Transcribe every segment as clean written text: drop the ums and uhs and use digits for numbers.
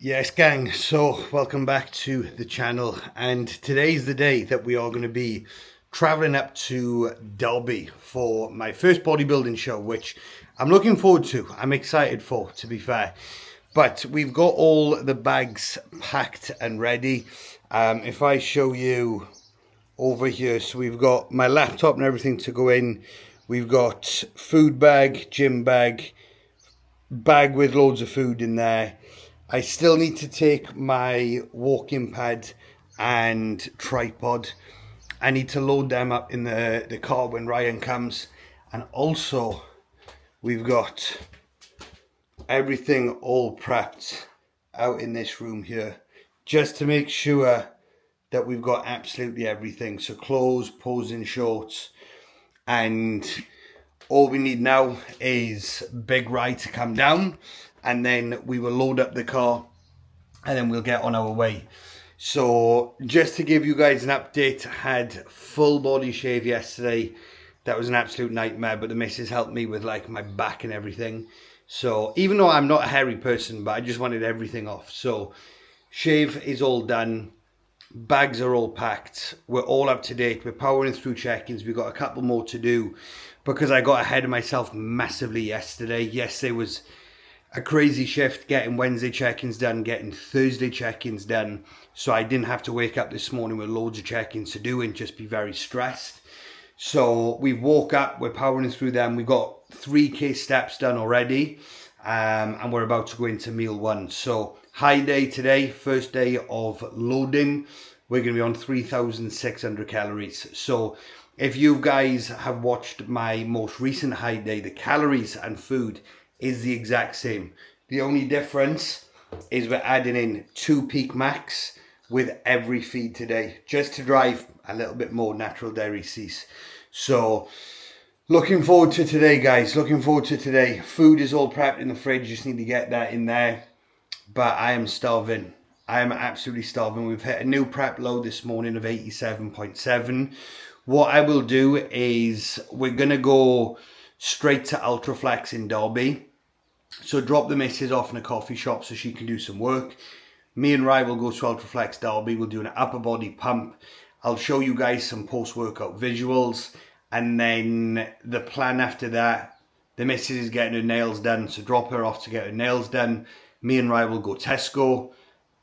Yes, gang, so welcome back to the channel, and today's the day that we are going to be traveling up to Derby for my first bodybuilding show, which I'm looking forward to. I'm excited for, to be fair. But we've got all the bags packed and ready. If I show you over here, so we've got my laptop and everything to go in. We've got food bag, gym bag with loads of food in there. I still need to take my walking pad and tripod. I need to load them up in the car when Ryan comes. And also, we've got everything all prepped out in this room here, just to make sure that we've got absolutely everything. So clothes, posing shorts, and all we need now is Big Rye to come down, and then we will load up the car and then we'll get on our way. So just to give you guys an update, I had full body shave yesterday. That was an absolute nightmare, but the missus helped me with like my back and everything. So even though I'm not a hairy person, but I just wanted everything off. So shave is all done. Bags are all packed. We're all up to date. We're powering through check-ins. We've got a couple more to do because I got ahead of myself massively yesterday. Yesterday was a crazy shift, getting Wednesday check-ins done, getting Thursday check-ins done. So I didn't have to wake up this morning with loads of check-ins to do and just be very stressed. So we've woke up, we're powering through them. We've got 3K steps done already. And we're about to go into meal one. So high day today, first day of loading. We're going to be on 3,600 calories. So if you guys have watched my most recent high day, the calories and food is the exact same. The only difference is we're adding in 2 peak max with every feed today, just to drive a little bit more natural dairy cease. So looking forward to today, guys. Looking forward to today. Food is all prepped in the fridge. Just need to get that in there. But I am starving. I am absolutely starving. We've hit a new prep load this morning of 87.7. What I will do is we're going to go straight to Ultraflex in Derby. So drop the missus off in a coffee shop so she can do some work. Me and Rye will go to Ultraflex Derby. We'll do an upper body pump. I'll show you guys some post-workout visuals. And then the plan after that, the missus is getting her nails done. So drop her off to get her nails done. Me and Rye will go Tesco,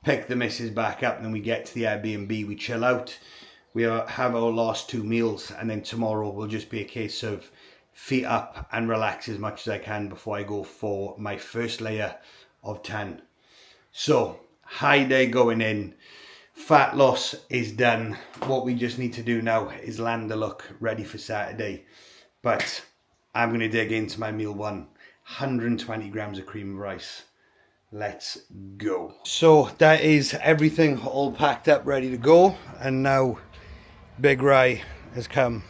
pick the missus back up. And then we get to the Airbnb. We chill out. We have our last 2 meals. And then tomorrow will just be a case of feet up and relax as much as I can before I go for my first layer of tan. So high day going in. Fat loss is done. What we just need to do now is land the look ready for Saturday. But I'm going to dig into my meal one. 120 grams of cream of rice. Let's go. So that is everything all packed up, ready to go. And now Big Rye has come.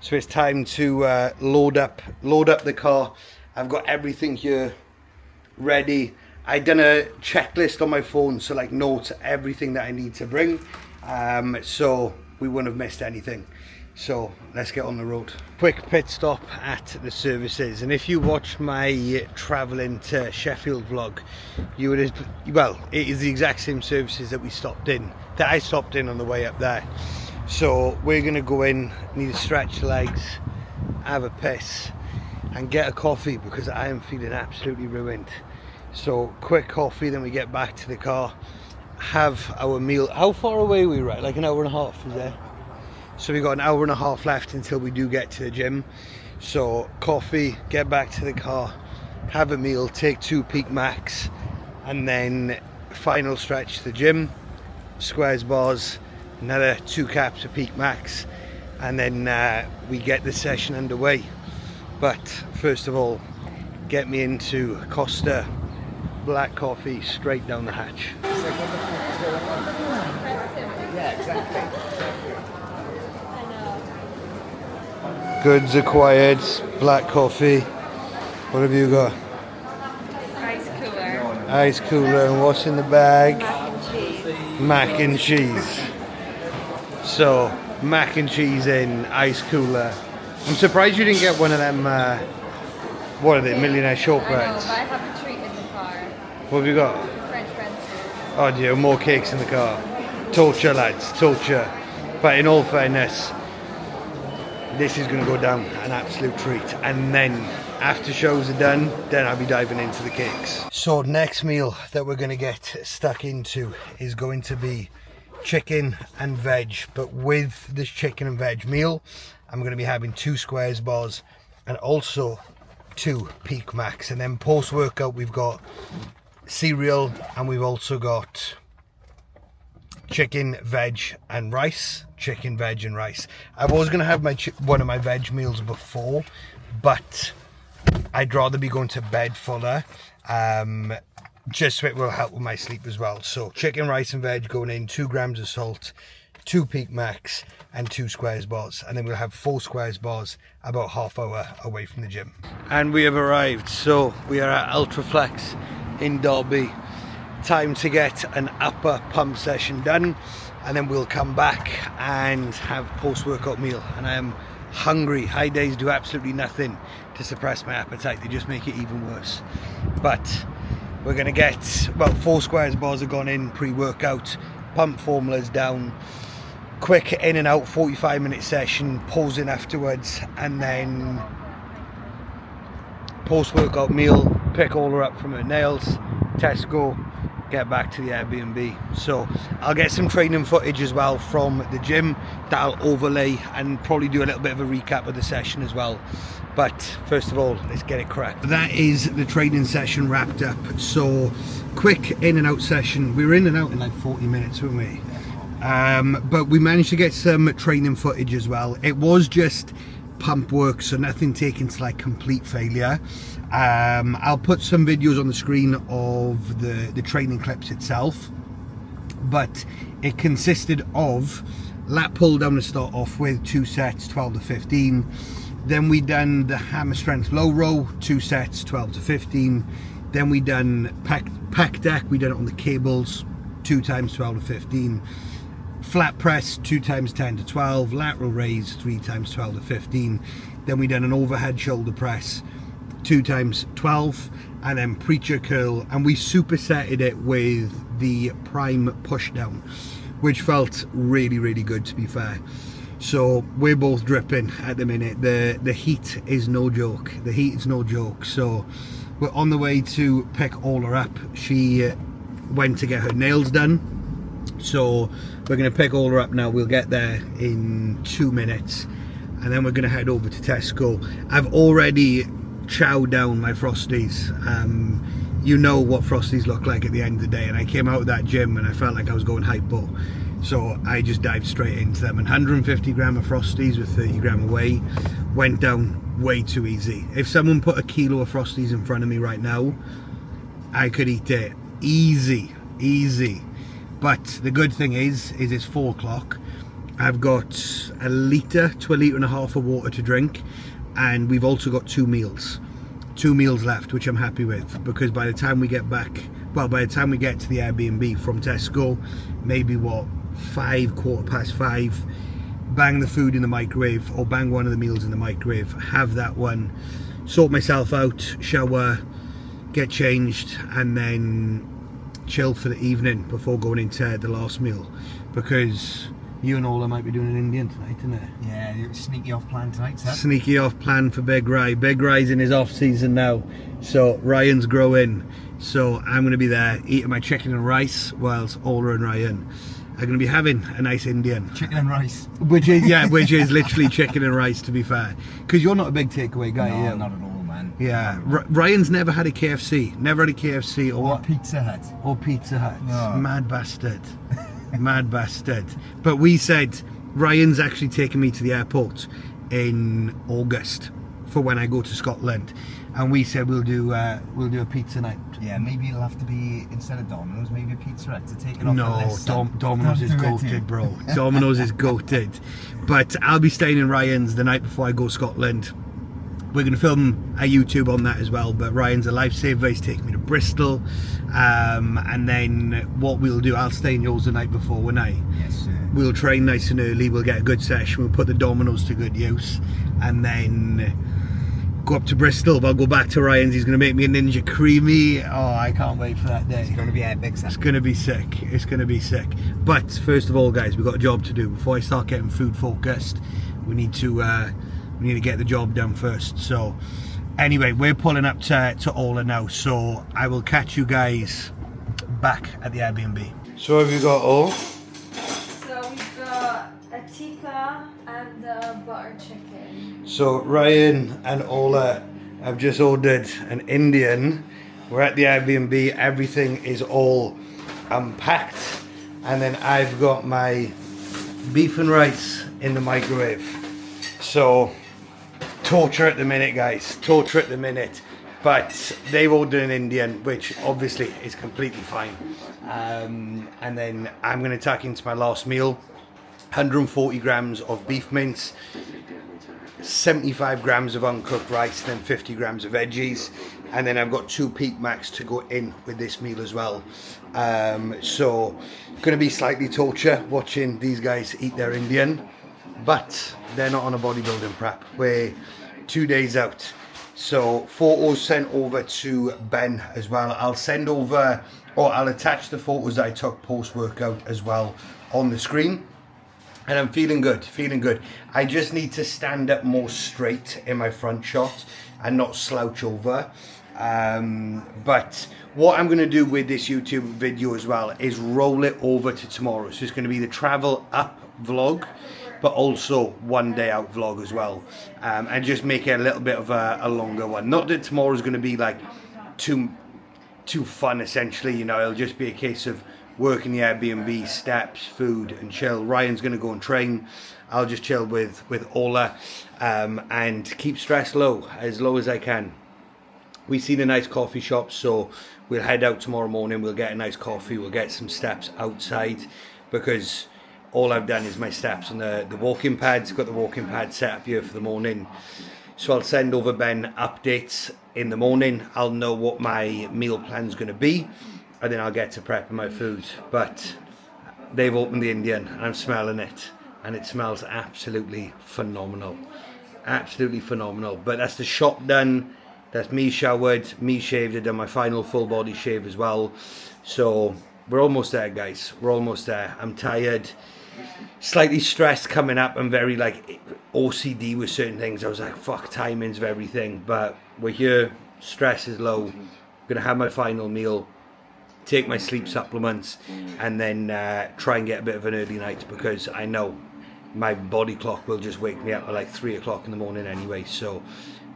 So it's time to load up the car. I've got everything here ready. I done a checklist on my phone, so like notes everything that I need to bring, so we wouldn't have missed anything. So let's get on the road. Quick pit stop at the services, and if you watch my traveling to Sheffield vlog, you would have, well, it is the exact same services that I stopped in on the way up there. So we're gonna go in, need to stretch the legs, have a piss, and get a coffee because I am feeling absolutely ruined. So quick coffee, then we get back to the car, have our meal. How far away are we, right? Like an hour and a half, is there? So we got an hour and a half left until we do get to the gym. So coffee, get back to the car, have a meal, take 2 peak max, and then final stretch to the gym, squares bars, another 2 caps of peak max, and then we get the session underway. But first of all, get me into Costa black coffee straight down the hatch. Yeah, exactly. Goods acquired, black coffee. What have you got? Ice cooler. Ice cooler, and what's in the bag? Mac and cheese. Mac and cheese. So, mac and cheese in, ice cooler. I'm surprised you didn't get one of them, what are they, millionaire I know, shortbreads? but I have a treat in the car. What have you got? French bread. Oh dear, more cakes in the car. Torture, lads, torture. But in all fairness, this is going to go down an absolute treat. And then after shows are done, then I'll be diving into the cakes. So next meal that we're going to get stuck into is going to be chicken and veg. But with this chicken and veg meal, I'm going to be having 2 squares bars and also 2 Peak Max. And then post workout we've got cereal and we've also got chicken, veg and rice. Chicken, veg and rice. I was going to have my one of my veg meals before, but I'd rather be going to bed fuller, just so it will help with my sleep as well. So chicken, rice and veg going in, 2 grams of salt, 2 Peak Max and 2 squares bars, and then we'll have 4 squares bars about half hour away from the gym. And we have arrived. So we are at Ultraflex in Derby. Time to get an upper pump session done, and then we'll come back and have post-workout meal. And I am hungry. High days do absolutely nothing to suppress my appetite, they just make it even worse. But we're gonna get, well, 4 squares bars have gone in pre-workout, pump formulas down, quick in and out 45-minute session, pausing afterwards, and then post-workout meal, pick all her up from her nails, Tesco, get back to the Airbnb. So I'll get some training footage as well from the gym that I'll overlay and probably do a little bit of a recap of the session as well. But first of all, let's get it cracked. That is the training session wrapped up. So quick in and out session. We were in and out in like 40 minutes, weren't we? But we managed to get some training footage as well. It was just pump work, so nothing taken to like complete failure. I'll put some videos on the screen of the training clips itself, but it consisted of lat pull down to start off with, 2 sets, 12 to 15. Then we done the hammer strength low row, 2 sets, 12 to 15. Then we done pack deck, we done it on the cables, 2 times 12 to 15. Flat press, 2 times 10 to 12. Lateral raise, 3 times 12 to 15. Then we done an overhead shoulder press, 2 times 12, and then preacher curl, and we supersetted it with the prime push down, which felt really, really good, to be fair. So we're both dripping at the minute. The heat is no joke. The heat is no joke. So we're on the way to pick all her up. She went to get her nails done, so we're going to pick all her up now. We'll get there in 2 minutes, and then we're going to head over to Tesco. I've already chowed down my Frosties. You know what Frosties look like at the end of the day, and I came out of that gym and I felt like I was going hypo, so I just dived straight into them. And 150 gram of Frosties with 30 gram of whey went down way too easy. If someone put a kilo of Frosties in front of me right now, I could eat it easy. But the good thing is it's 4 o'clock. I've got 1 litre to 1.5 litres of water to drink, and we've also got 2 meals left, which I'm happy with, because by the time we get back, well, by the time we get to the Airbnb from Tesco, maybe what, 5:15, bang the food in the microwave, or bang one of the meals in the microwave, have that one, sort myself out, shower, get changed, and then chill for the evening before going into the last meal, because you and Ola might be doing an Indian tonight, isn't it? Yeah, sneaky off plan tonight, sir. Sneaky off plan for Big Rye. Big Rye's in his off season now, so Ryan's growing. So I'm going to be there eating my chicken and rice, whilst Ola and Ryan are going to be having a nice Indian. Chicken and rice. Which is literally chicken and rice, to be fair. Because you're not a big takeaway guy, no, are you? not at all, man. Yeah, Ryan's never had a KFC. Never had a KFC or Pizza Hut. Or Pizza Hut. No. Mad bastard. Mad bastard. But we said Ryan's actually taking me to the airport in August for when I go to Scotland, and we said we'll do a pizza night. Yeah, maybe it'll have to be, instead of Domino's, maybe a Pizza Hut to take it off the list. No, Domino's is goated, bro. Domino's is goated. But I'll be staying in Ryan's the night before I go to Scotland. We're going to film a YouTube on that as well, but Ryan's a lifesaver. He's taking me to Bristol, and then what we'll do, I'll stay in yours the night before, won't I? Yes, sir. We'll train nice and early, we'll get a good session, we'll put the Domino's to good use, and then go up to Bristol, but I'll go back to Ryan's. He's going to make me a Ninja Creamy. Oh, I can't wait for that day. It's going to be epic. It's going to be sick. It's going to be sick. But first of all, guys, we've got a job to do. Before I start getting food focused, we need to get the job done first. So anyway, we're pulling up to Ola now, so I will catch you guys back at the Airbnb. So have you got all? So we've got a tikka and a butter chicken. So Ryan and Ola have just ordered an Indian. We're at the Airbnb, everything is all unpacked, and then I've got my beef and rice in the microwave. So torture at the minute, guys, torture at the minute. But they've ordered an Indian, which obviously is completely fine. And then I'm going to tack into my last meal. 140 grams of beef mince, 75 grams of uncooked rice, then 50 grams of veggies. And then I've got 2 Peak Macs to go in with this meal as well. So going to be slightly torture watching these guys eat their Indian. But they're not on a bodybuilding prep. We're 2 days out. So photos sent over to Ben as well. I'll send over, or I'll attach the photos that I took post-workout as well on the screen. And I'm feeling good, feeling good. I just need to stand up more straight in my front shot and not slouch over. But what I'm going to do with this YouTube video as well is roll it over to tomorrow. So it's going to be the travel up vlog, but also 1 day out vlog as well, and just make it a little bit of a longer one. Not that tomorrow's going to be like too fun, essentially, you know. It'll just be a case of working the Airbnb, steps, food, and chill. Ryan's going to go and train. I'll just chill with Ola, and keep stress low as I can. We've seen a nice coffee shop, so we'll head out tomorrow morning. We'll get a nice coffee. We'll get some steps outside, because all I've done is my steps on the walking pads. Got the walking pad set up here for the morning. So I'll send over Ben updates in the morning. I'll know what my meal plan's going to be, and then I'll get to prepping my food. But they've opened the Indian, and I'm smelling it, and it smells absolutely phenomenal. Absolutely phenomenal. But that's the shop done. That's me showered, me shaved. I've done my final full body shave as well. So we're almost there, guys. We're almost there. I'm tired. Slightly stressed coming up. I'm very like OCD with certain things. I was like, fuck, timing's of everything. But we're here. Stress is low. I'm going to have my final meal, take my sleep supplements, and then try and get a bit of an early night, because I know my body clock will just wake me up at like 3 o'clock in the morning anyway. So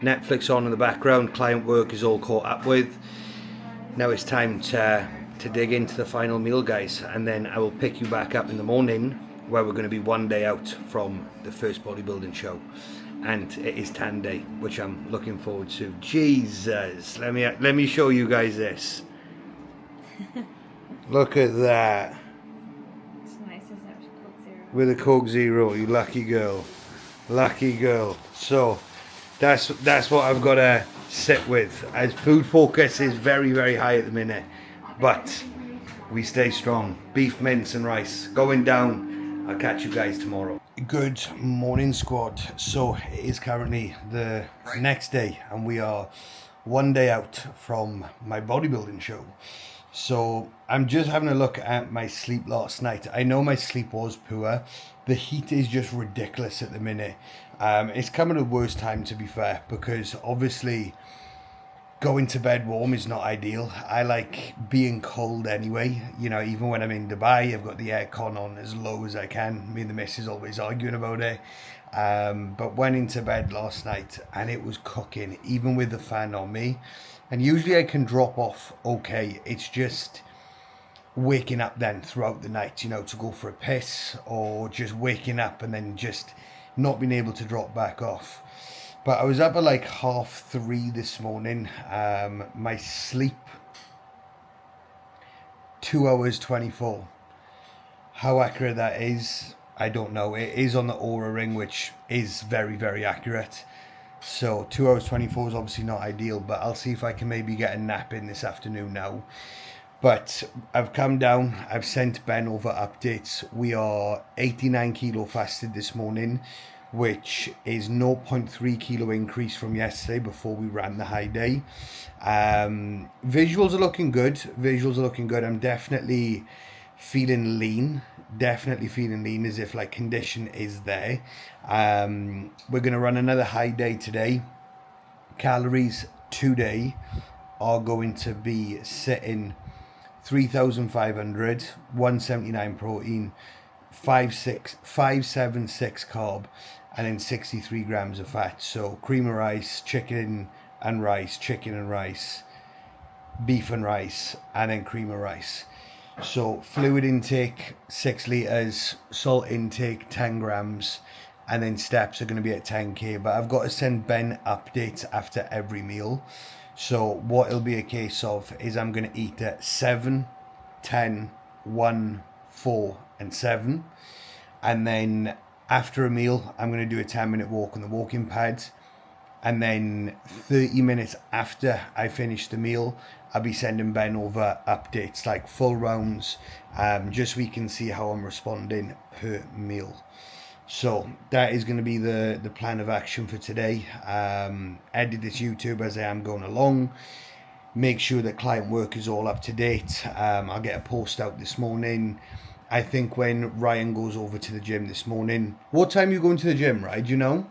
Netflix on in the background. Client work is all caught up with. Now it's time to dig into the final meal, guys, and then I will pick you back up in the morning, where we're going to be 1 day out from the first bodybuilding show, and it is tan day, which I'm looking forward to. Jesus, let me show you guys this. Look at that. It's nice, isn't it? Coke Zero. With a Coke Zero, you lucky girl, lucky girl. So that's what I've got to sit with, as food focus is very, very high at the minute. But we stay strong. Beef, mince and rice going down. I'll catch you guys tomorrow. Good morning, squad. So it is currently the next day, and we are 1 day out from my bodybuilding show. So I'm just having a look at my sleep last night. I know my sleep was poor. The heat is just ridiculous at the minute. It's coming at the worst time, to be fair, because obviously going to bed warm is not ideal. I like being cold anyway. You know, even when I'm in Dubai, I've got the aircon on as low as I can. Me and the missus always arguing about it. But went into bed last night and it was cooking, even with the fan on me. And usually I can drop off okay. It's just waking up then throughout the night, you know, to go for a piss, or just waking up and then just not being able to drop back off. But I was up at like 3:30 this morning. My sleep, 2 hours 24. How accurate that is, I don't know. It is on the Oura ring, which is very, very accurate. So 2 hours 24 is obviously not ideal, but I'll see if I can maybe get a nap in this afternoon now. But I've come down, I've sent Ben over updates. We are 89 kilo fasted this morning. which is 0.3 kilo increase from yesterday before we ran the high day. Visuals are looking good. Visuals are looking good. I'm definitely feeling lean. Definitely feeling lean, as if like condition is there. We're going to run another high day today. Calories today are going to be sitting 3,500, 179 protein, 576 carb, and then 63 grams of fat. So cream of rice, chicken and rice, beef and rice, and then cream of rice. So fluid intake 6 liters, salt intake 10 grams, and then steps are going to be at 10k. But I've got to send Ben updates after every meal. So what it'll be a case of is I'm going to eat at 7, 10, 1, 4 and 7, and then after a meal I'm going to do a 10-minute walk on the walking pad, and then 30 minutes after I finish the meal I'll be sending Ben over updates, like full rounds, just so we can see how I'm responding per meal. So that is going to be the plan of action for today. Edit this YouTube as I am going along. Make sure that client work is all up to date. I'll get a post out this morning. I think when Ryan goes over to the gym this morning. What time are you going to the gym, right? Do you know?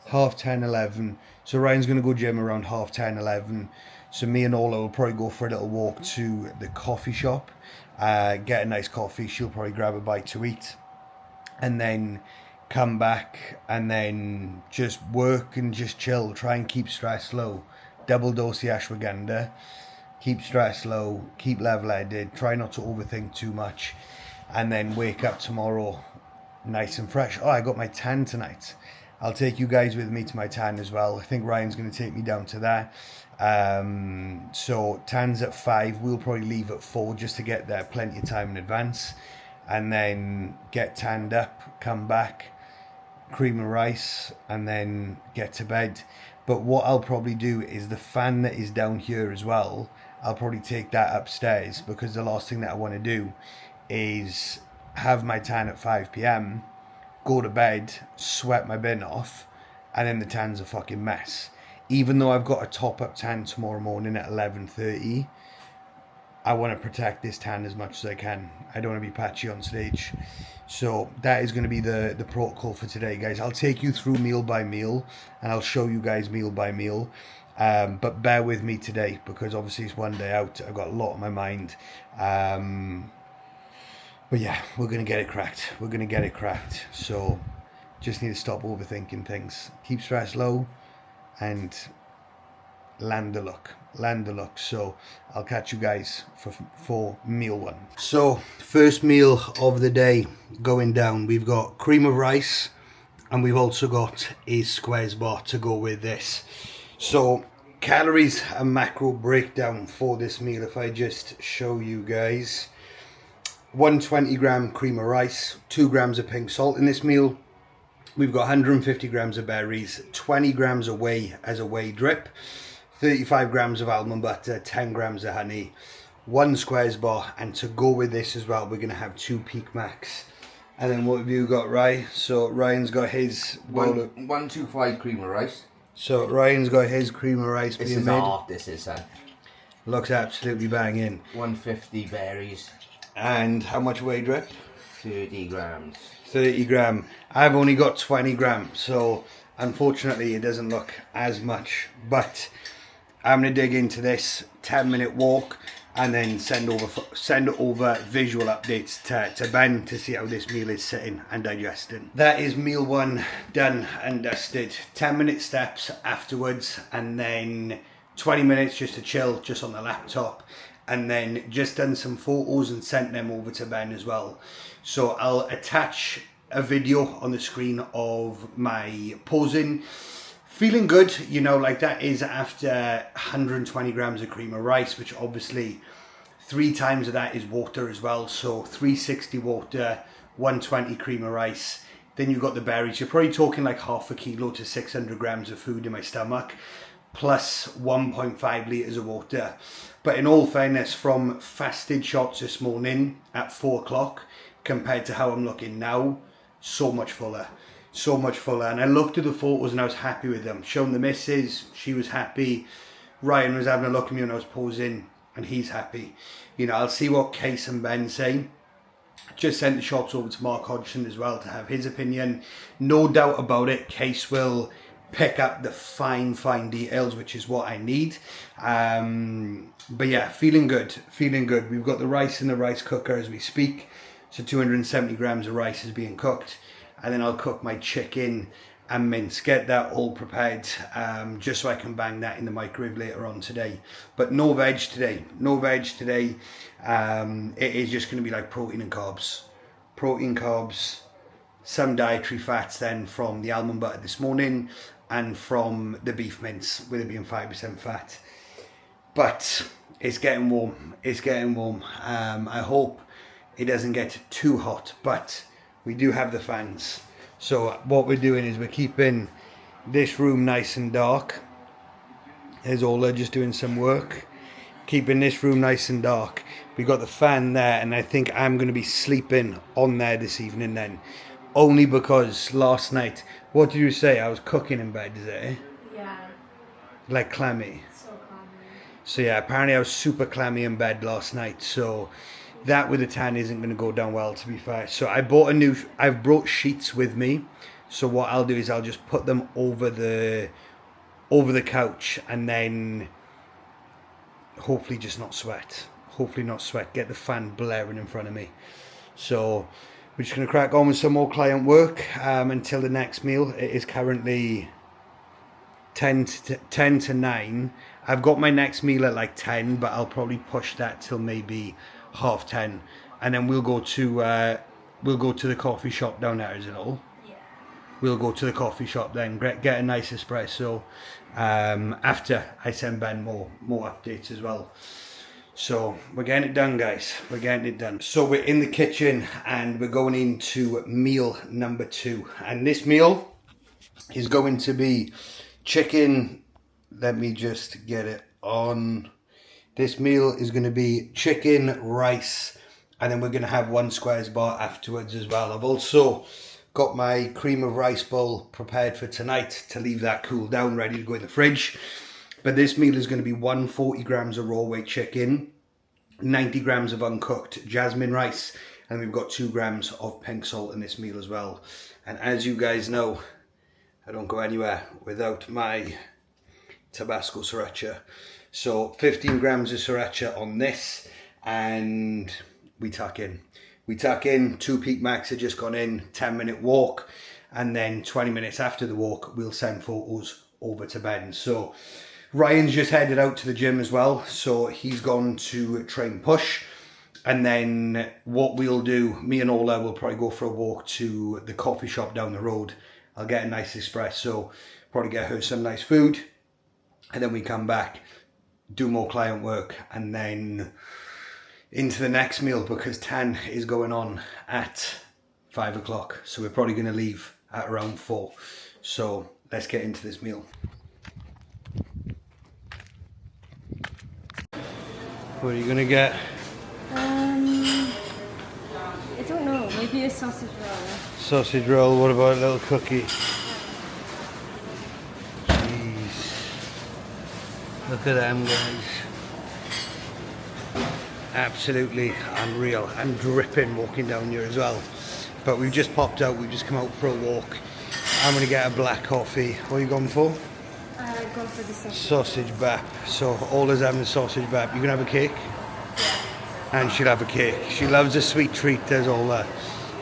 Half 10, 11. So Ryan's going to go gym around half 10, 11. So me and Ola will probably go for a little walk to the coffee shop. Get a nice coffee. She'll probably grab a bite to eat. And then come back and then just work and just chill. Try and keep stress low. Double dose the ashwagandha. Keep stress low. Keep level-headed. Try not to overthink too much. And then wake up tomorrow nice and fresh. Oh, I got my tan tonight. I'll take you guys with me to my tan as well. I think Ryan's going to take me down to that. So tan's at 5. We'll probably leave at 4 just to get there plenty of time in advance. And then get tanned up, come back, cream of rice, and then get to bed. But what I'll probably do is the fan that is down here as well, I'll probably take that upstairs, because the last thing that I want to do is have my tan at 5 p.m, go to bed, sweat my bin off, and then the tan's a fucking mess. Even though I've got a top-up tan tomorrow morning at 11:30, I want to protect this tan as much as I can. I don't want to be patchy on stage. So that is going to be the protocol for today, guys. I'll take you through meal by meal, and I'll show you guys meal by meal. But bear with me today, because obviously it's one day out. I've got a lot on my mind. But yeah, we're going to get it cracked. We're going to get it cracked. So just need to stop overthinking things. Keep stress low and land the look. So I'll catch you guys for meal 1. So first meal of the day going down, we've got cream of rice, and we've also got a squares bar to go with this. So calories and macro breakdown for this meal, if I just show you guys. 120 gram cream of rice, 2 grams of pink salt in this meal. We've got 150 grams of berries, 20 grams of whey as a whey drip, 35 grams of almond butter, 10 grams of honey, 1 squares bar, and to go with this as well, we're going to have 2 Peak Max. And then what have you got, Ryan? So Ryan's got his bowl of 125 cream of rice. So Ryan's got his cream of rice This being is made. art, this is, son. Looks absolutely banging. 150 berries. And how much whey drip? 30 grams. 30 gram. I've only got 20 grams, so unfortunately it doesn't look as much. But I'm going to dig into this 10-minute walk, and then send over visual updates to Ben to see how this meal is sitting and digesting. That is meal 1 done and dusted. 10-minute steps afterwards, and then 20 minutes just to chill just on the laptop, and then just done some photos and sent them over to Ben as well. So I'll attach a video on the screen of my posing. Feeling good, you know, like that is after 120 grams of cream of rice, which obviously 3 times of that is water as well. So 360 water, 120 cream of rice. Then you've got the berries. You're probably talking like half a kilo to 600 grams of food in my stomach, plus 1.5 litres of water. But in all fairness, from fasted shots this morning at 4 o'clock compared to how I'm looking now, so much fuller. so much fuller. And I looked at the photos and I was happy with them. Shown the missus, she was happy. Ryan was having a look at me when I was posing and he's happy. You know, I'll see what Case and Ben say. Just sent the shots over to Mark Hodgson as well to have his opinion. No doubt about it, Case will pick up the fine details, which is what I need. But yeah, feeling good. We've got the rice in the rice cooker as we speak. So 270 grams of rice is being cooked. And then I'll cook my chicken and mince, get that all prepared, just so I can bang that in the microwave later on today. But no veg today. It is just going to be like protein and carbs. Protein, carbs, some dietary fats then from the almond butter this morning and from the beef mince, with it being 5% fat. But it's getting warm. I hope it doesn't get too hot, but we do have the fans. So what we're doing is we're keeping this room nice and dark. There's Ola just doing some work. Keeping this room nice and dark. We got the fan there, and I think I'm going to be sleeping on there this evening then. Only because last night, what did you say? I was cooking in bed, is it? Yeah. Like clammy. So clammy. So yeah, apparently I was super clammy in bed last night. So that with the tan isn't going to go down well, to be fair. So I've brought sheets with me. So what I'll do is I'll just put them over the couch, and then hopefully just not sweat. Get the fan blaring in front of me. So we're just going to crack on with some more client work until the next meal. It is currently 10 to 9. I've got my next meal at like 10, but I'll probably push that till maybe 10:30, and then we'll go to the coffee shop down there, is it all? Yeah. We'll go to the coffee shop then, get a nice espresso after I send Ben more updates as well. So we're getting it done, guys. So we're in the kitchen and we're going into meal number 2, and this meal is going to be chicken. Let me just get it on. This meal is going to be chicken, rice, and then we're going to have 1 squares bar afterwards as well. I've also got my cream of rice bowl prepared for tonight to leave that cool down, ready to go in the fridge. But this meal is going to be 140 grams of raw weight chicken, 90 grams of uncooked jasmine rice, and we've got 2 grams of pink salt in this meal as well. And as you guys know, I don't go anywhere without my Tabasco sriracha. So 15 grams of sriracha on this, and we tuck in. 2 peak max have just gone in, 10-minute walk, and then 20 minutes after the walk, we'll send photos over to Ben. So Ryan's just headed out to the gym as well, so he's gone to train push. And then what we'll do, me and Ola will probably go for a walk to the coffee shop down the road. I'll get a nice espresso, probably get her some nice food, and then we come back, do more client work, and then into the next meal, because Tan is going on at 5 o'clock. So we're probably going to leave at around 4. So let's get into this meal. What are you going to get? I don't know. Maybe a sausage roll. Sausage roll. What about a little cookie? Jeez. Look at them, guys. Absolutely unreal. I'm dripping walking down here as well. But we've just popped out. We've just come out for a walk. I'm going to get a black coffee. What are you going for? Go for the sausage. Sausage bap. So Ola's having a sausage bap. You can have a cake? Yeah. And she'll have a cake. She loves a sweet treat, there's Ola.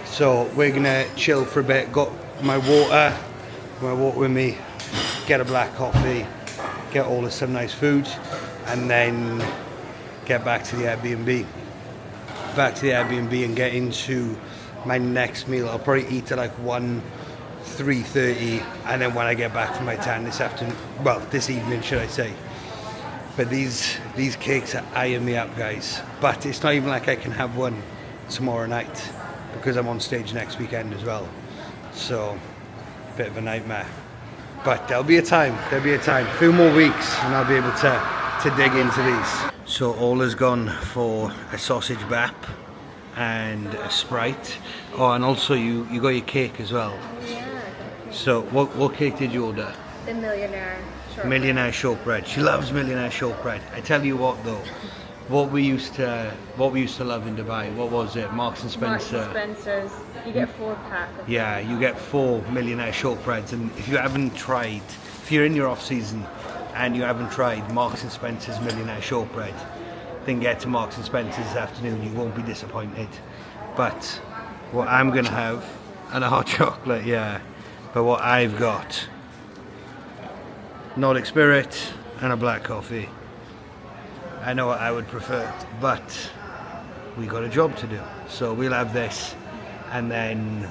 So we're going to chill for a bit. Got my water with me. Get a black coffee. Get Ola some nice food. And then get back to the Airbnb. And get into my next meal. I'll probably eat at like 3:30, and then when I get back from my tan this evening, should I say. But these cakes are eyeing me up, guys. But it's not even like I can have one tomorrow night, because I'm on stage next weekend as well. So, bit of a nightmare. But there'll be a time. A few more weeks and I'll be able to dig into these. So Ola's gone for a sausage bap and a Sprite. Oh, and also you got your cake as well. Yeah. So what cake did you order? The millionaire shortbread. Millionaire shortbread. She loves millionaire shortbread. I tell you what though, what we used to love in Dubai. What was it? Marks and Spencer. Marks and Spencer's. You get 4-pack. Yeah, you get 4 millionaire shortbreads, and if you haven't tried, if you're in your off season and you haven't tried Marks and Spencer's millionaire shortbread, then get to Marks and Spencer's this afternoon. You won't be disappointed. But what I'm gonna have, and a hot chocolate, yeah. But what I've got, Nordic Spirit and a black coffee. I know what I would prefer, but we got a job to do. So we'll have this and then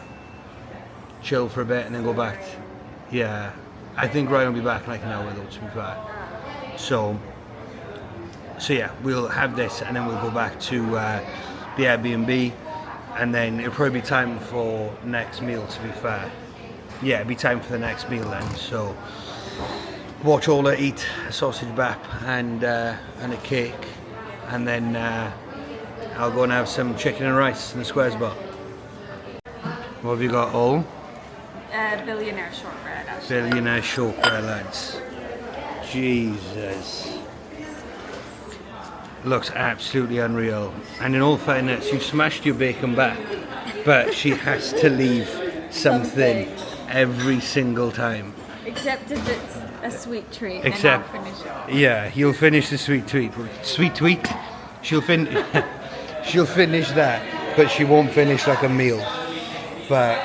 chill for a bit and then go back. Yeah, I think Ryan will be back in like an hour though, to be fair. So yeah, we'll have this and then we'll go back to the Airbnb, and then it'll probably be time for next meal, to be fair. Yeah, it'll be time for the next meal then. So watch Ola eat a sausage bap and a cake, and then I'll go and have some chicken and rice in the Squares bar. What have you got, all? Billionaire shortbread. Actually. Billionaire shortbread, lads. Jesus. Looks absolutely unreal. And in all fairness, you've smashed your bacon back, but she has to leave something every single time. Except if it's a sweet treat, Except, and I'll finish it off. Yeah, you'll finish the sweet treat. Sweet tweet. She'll finish that, but she won't finish like a meal. But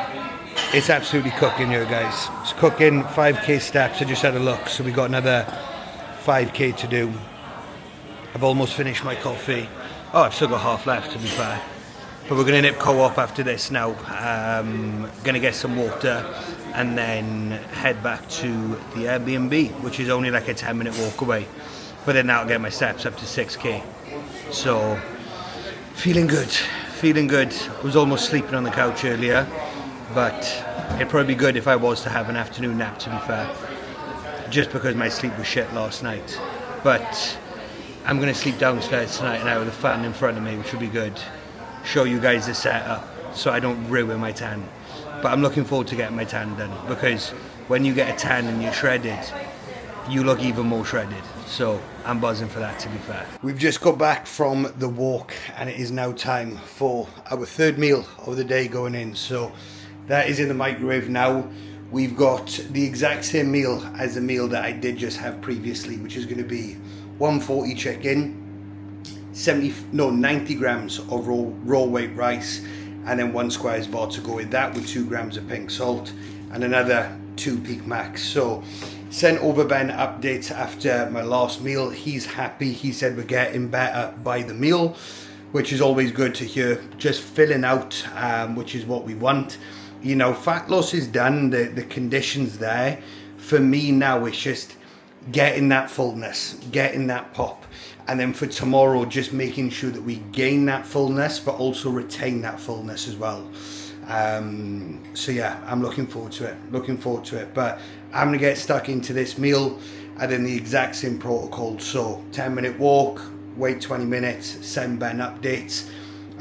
it's absolutely cooking here, guys. It's cooking. 5k steps. I just had a look, so we got another 5k to do. I've almost finished my coffee. Oh, I've still got half left, to be fair. But we're going to nip co-op after this now. Going to get some water and then head back to the Airbnb, which is only like a 10-minute walk away. But then that'll get my steps up to 6k. So, feeling good. Feeling good. I was almost sleeping on the couch earlier, but it'd probably be good if I was to have an afternoon nap, to be fair. Just because my sleep was shit last night. But I'm going to sleep downstairs tonight now with a fan in front of me, which will be good. Show you guys the setup so I don't ruin my tan. But I'm looking forward to getting my tan done, because when you get a tan and you're shredded, you look even more shredded. So I'm buzzing for that, to be fair. We've just got back from the walk and it is now time for our third meal of the day going in. So that is in the microwave now. We've got the exact same meal as the meal that I did just have previously, which is going to be 140 chicken, 90 grams of raw white rice, and then 1 Squares bar to go with that, with 2 grams of pink salt and another 2 Peak Max. So sent over Ben updates after my last meal. He's happy. He said we're getting better by the meal, which is always good to hear. Just filling out, which is what we want. You know, fat loss is done, the conditions there. For me now, it's just getting that fullness, getting that pop. And then for tomorrow, just making sure that we gain that fullness, but also retain that fullness as well. So yeah, I'm looking forward to it. But I'm gonna get stuck into this meal and then the exact same protocol. So 10-minute walk, wait 20 minutes, send Ben updates.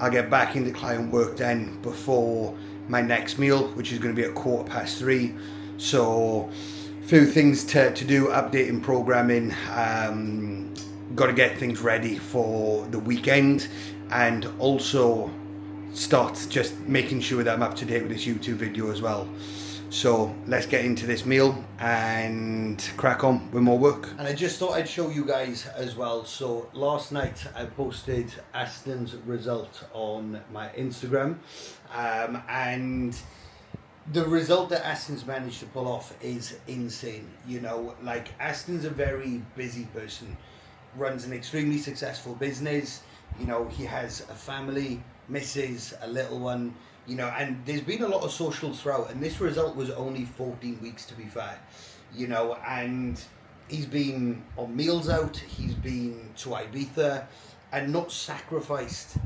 I'll get back into client work then before my next meal, which is gonna be at 3:15. So a few things to do, updating programming, got to get things ready for the weekend, and also start just making sure that I'm up to date with this YouTube video as well. So let's get into this meal and crack on with more work. And I just thought I'd show you guys as well. So last night I posted Aston's result on my Instagram, and the result that Aston's managed to pull off is insane. You know, like, Aston's a very busy person, runs an extremely successful business. You know, he has a family, missus, a little one, you know, and there's been a lot of socials throughout, and this result was only 14 weeks, to be fair, you know, and he's been on meals out, he's been to Ibiza, and not sacrificed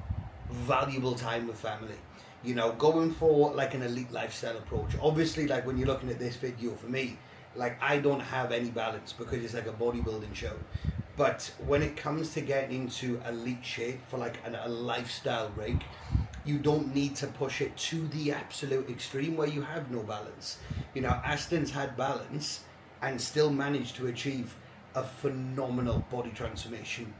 valuable time with family. You know, going for like an elite lifestyle approach. Obviously, like, when you're looking at this video, for me, like, I don't have any balance because it's like a bodybuilding show. But when it comes to getting into elite shape for like a lifestyle rig, you don't need to push it to the absolute extreme where you have no balance. You know, Aston's had balance and still managed to achieve a phenomenal body transformation.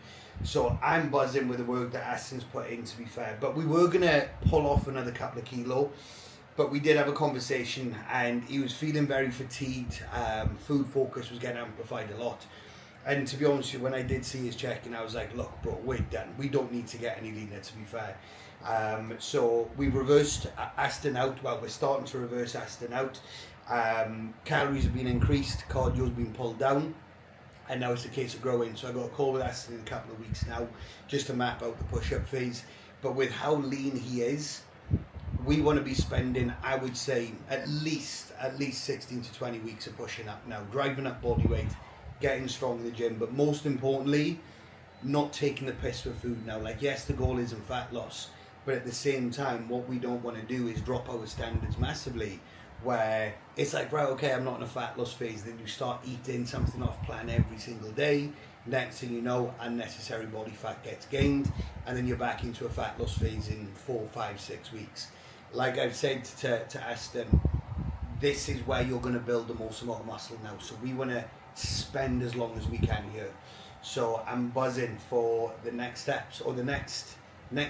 So I'm buzzing with the work that Aston's put in, to be fair. But we were going to pull off another couple of kilo, but we did have a conversation and he was feeling very fatigued. Food focus was getting amplified a lot. And to be honest with you, when I did see his check-in, I was like, look, bro, we're done. We don't need to get any leaner, to be fair. So we reversed Aston out. Well, we're starting to reverse Aston out. Calories have been increased, cardio's been pulled down, and now it's a case of growing. So I got a call with Aston in a couple of weeks now, just to map out the push-up phase. But with how lean he is, we want to be spending, I would say, at least 16 to 20 weeks of pushing up now, driving up body weight, getting strong in the gym, but most importantly, not taking the piss with food now. Like, yes, the goal isn't fat loss, but at the same time, what we don't want to do is drop our standards massively, where it's like, right, okay, I'm not in a fat loss phase, then you start eating something off plan every single day. Next thing you know, unnecessary body fat gets gained, and then you're back into a fat loss phase in 4, 5, 6 weeks. Like I've said to Aston, this is where you're going to build the most amount of muscle now. So we want to spend as long as we can here. So I'm buzzing for the next steps, or the next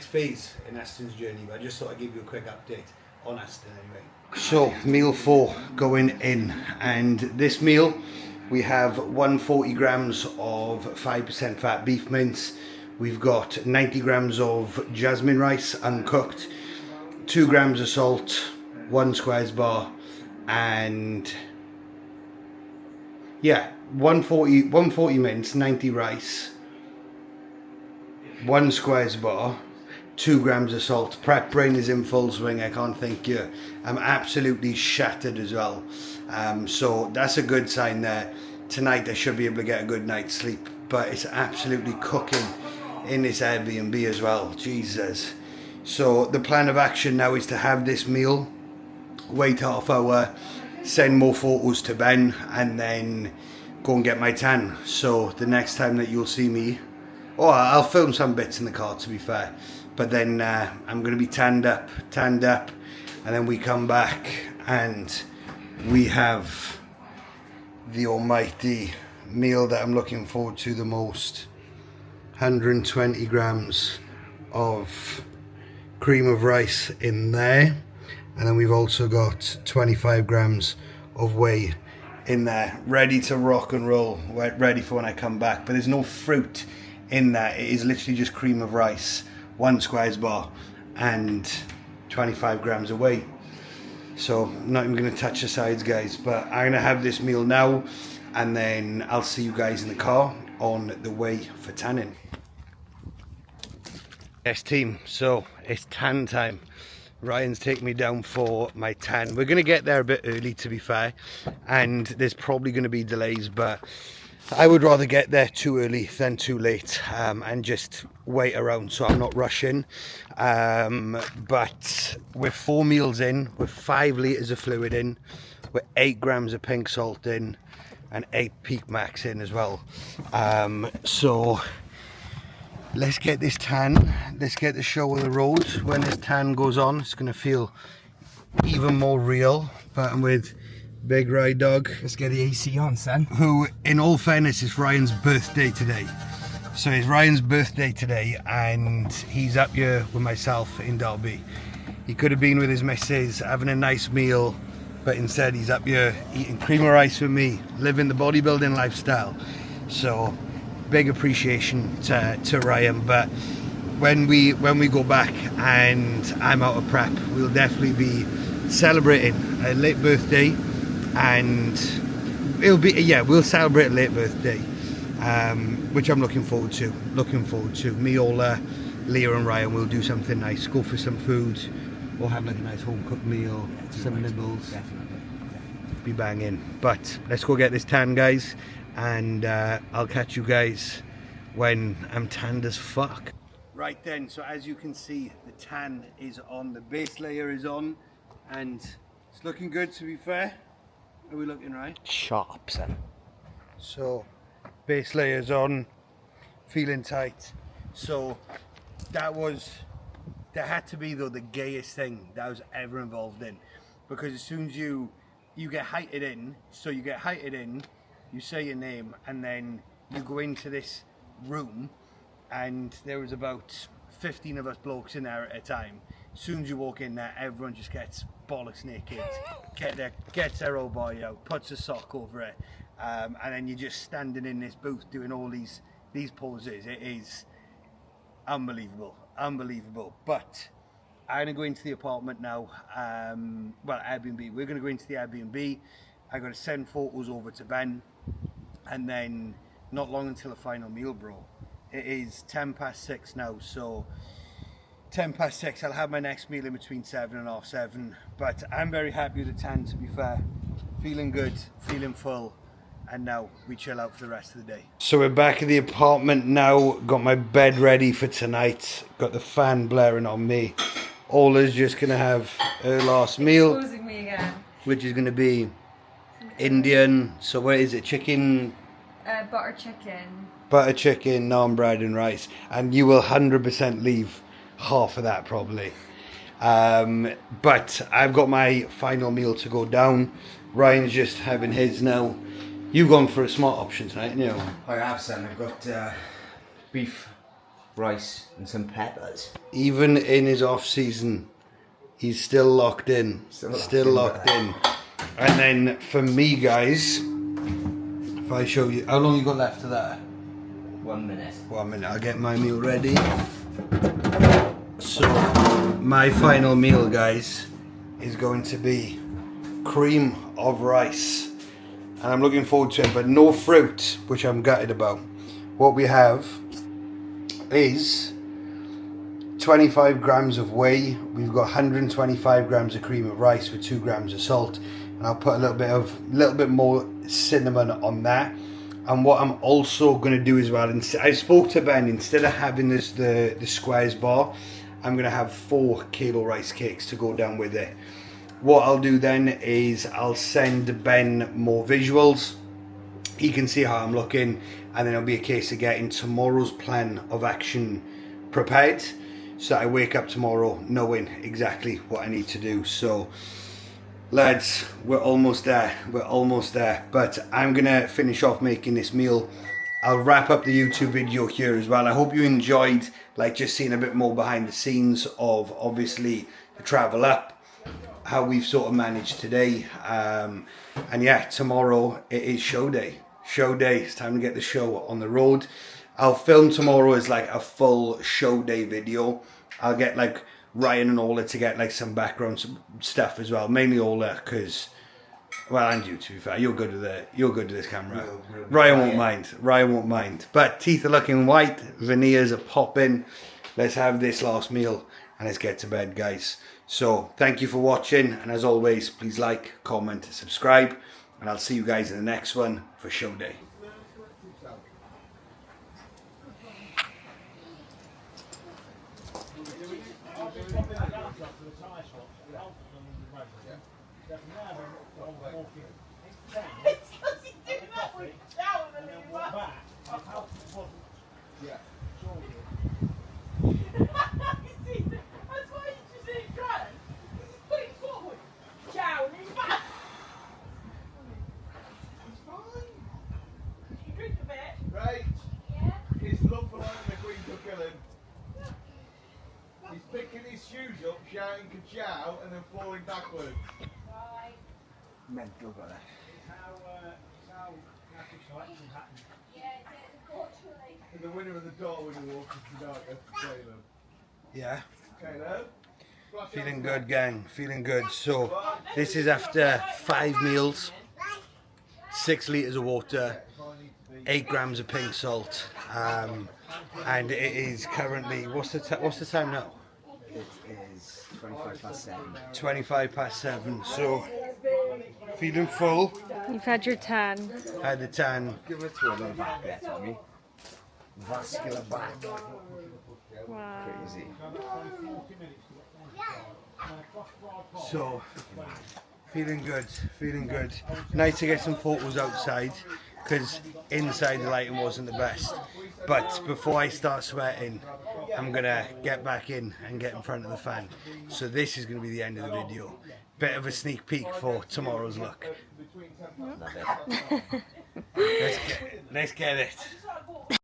phase in Aston's journey. But I just thought I'd give you a quick update on Aston anyway. So meal 4 going in, and this meal we have 140 grams of 5% fat beef mince. We've got 90 grams of jasmine rice uncooked, 2 grams of salt, 1 squares bar, and yeah, 140 mince, 90 rice, 1 squares bar, 2 grams of salt. Prep brain is in full swing, I can't thank you. I'm absolutely shattered as well. So that's a good sign there. Tonight I should be able to get a good night's sleep, but it's absolutely cooking in this Airbnb as well, Jesus. So the plan of action now is to have this meal, wait half hour, send more photos to Ben, and then go and get my tan. So the next time that you'll see me, I'll film some bits in the car, to be fair, but then I'm going to be tanned up, and then we come back and we have the almighty meal that I'm looking forward to the most. 120 grams of cream of rice in there, and then we've also got 25 grams of whey in there, ready to rock and roll, ready for when I come back. But there's no fruit in that. It is literally just cream of rice, 1 squares bar, and 25 grams of whey. So I'm not even going to touch the sides, guys, but I'm going to have this meal now, and then I'll see you guys in the car on the way for tanning. Yes, team, so it's tan time. Ryan's taking me down for my tan. We're going to get there a bit early, to be fair, and there's probably going to be delays, but I would rather get there too early than too late, and just wait around, so I'm not rushing. But we're 4 meals in, with 5 litres of fluid in, with 8 grams of pink salt in, and 8 peak max in as well. So let's get this tan, let's get the show on the road. When this tan goes on, it's going to feel even more real. But I'm with Big Ride Dog. Let's get the AC on, son. Who, in all fairness, is Ryan's birthday today. So it's Ryan's birthday today, and he's up here with myself in Derby. He could have been with his missus, having a nice meal, but instead he's up here eating cream of rice with me, living the bodybuilding lifestyle. So big appreciation to Ryan. But when we go back and I'm out of prep, we'll definitely be celebrating a late birthday, and it'll be, yeah, we'll celebrate a late birthday, which I'm looking forward to. Me, Ola, Leah and Ryan will do something nice, go for some food, or have like a nice home cooked meal, some nibbles. Definitely. Be banging. But let's go get this tan, guys, and I'll catch you guys when I'm tanned as fuck. Right then, so as you can see, the tan is on, the base layer is on, and it's looking good, to be fair. Are we looking right? Sharp, son. So base layer's on, feeling tight. So that was there had to be though the gayest thing that I was ever involved in, because as soon as you get heighted in, so you get heighted in, you say your name, and then you go into this room, and there was about 15 of us blokes in there at a time. As soon as you walk in there, everyone just gets bollocks naked, gets their old boy out, puts a sock over it, and then you're just standing in this booth doing all these poses. It is unbelievable. But I'm gonna go into the apartment now. Well, Airbnb. We're gonna go into the Airbnb. I gotta send photos over to Ben, and then not long until the final meal, bro. It is 6:10 now, so 6:10. I'll have my next meal in between 7 and half 7. But I'm very happy with the tan, to be fair. Feeling good, feeling full, and now we chill out for the rest of the day. So we're back at the apartment now. Got my bed ready for tonight. Got the fan blaring on me. Ola's just gonna have her last meal, Exposing me again. which is gonna be Indian. So what is it? Chicken. Butter chicken. Butter chicken, naan bread and rice, and you will 100% leave half of that probably. But I've got my final meal to go down. Ryan's just having his now. You've gone for a smart option tonight, haven't you? I have, son. I've got beef, rice, and some peppers. Even in his off season, he's still locked in. Still locked in. And then for me, guys, if I show you, how long you got left of that? 1 minute. 1 minute, I'll get my meal ready. So, my final meal, guys, is going to be cream of rice. And I'm looking forward to it, but no fruit, which I'm gutted about. What we have is 25 grams of whey. We've got 125 grams of cream of rice with 2 grams of salt. And I'll put a little bit more cinnamon on that. And what I'm also going to do as well, I spoke to Ben, instead of having the squares bar, I'm going to have 4 kilo rice cakes to go down with it. What I'll do then is I'll send Ben more visuals. He can see how I'm looking, and then it'll be a case of getting tomorrow's plan of action prepared, so that I wake up tomorrow knowing exactly what I need to do. So lads, we're almost there, but I'm gonna finish off making this meal. I'll wrap up the YouTube video here as well. I hope you enjoyed, like, just seeing a bit more behind the scenes of obviously the travel up, how we've sort of managed today, and yeah, tomorrow it is show day. It's time to get the show on the road. I'll film tomorrow as like a full show day video. I'll get like Ryan and Ola to get like some background stuff as well, mainly Ola, because, well, and you, to be fair, you're good with this camera. Ryan won't mind. But teeth are looking white, veneers are popping. Let's have this last meal and let's get to bed, guys. So thank you for watching, and as always, please like, comment, subscribe, and I'll see you guys in the next one for show day. He's picking his shoes up, shouting ka-chow, and then falling backwards. Right. Mental, brother. Yeah, unfortunately. And the winner of the Darwin Award is tonight, Caleb. Yeah. Caleb? Feeling good, gang, feeling good. So this is after 5 meals, 6 litres of water, 8 grams of pink salt, and it is currently, what's the time now? It is 25 past 7. 25 past 7. So feeling full. You've had your tan. Had the tan. Give it to a little back there, Tommy. Vascular back. Wow. Crazy. So feeling good. Nice to get some photos outside, because inside the lighting wasn't the best. But before I start sweating, I'm gonna get back in and get in front of the fan. So this is gonna be the end of the video. Bit of a sneak peek for tomorrow's look. Love it. Let's get it.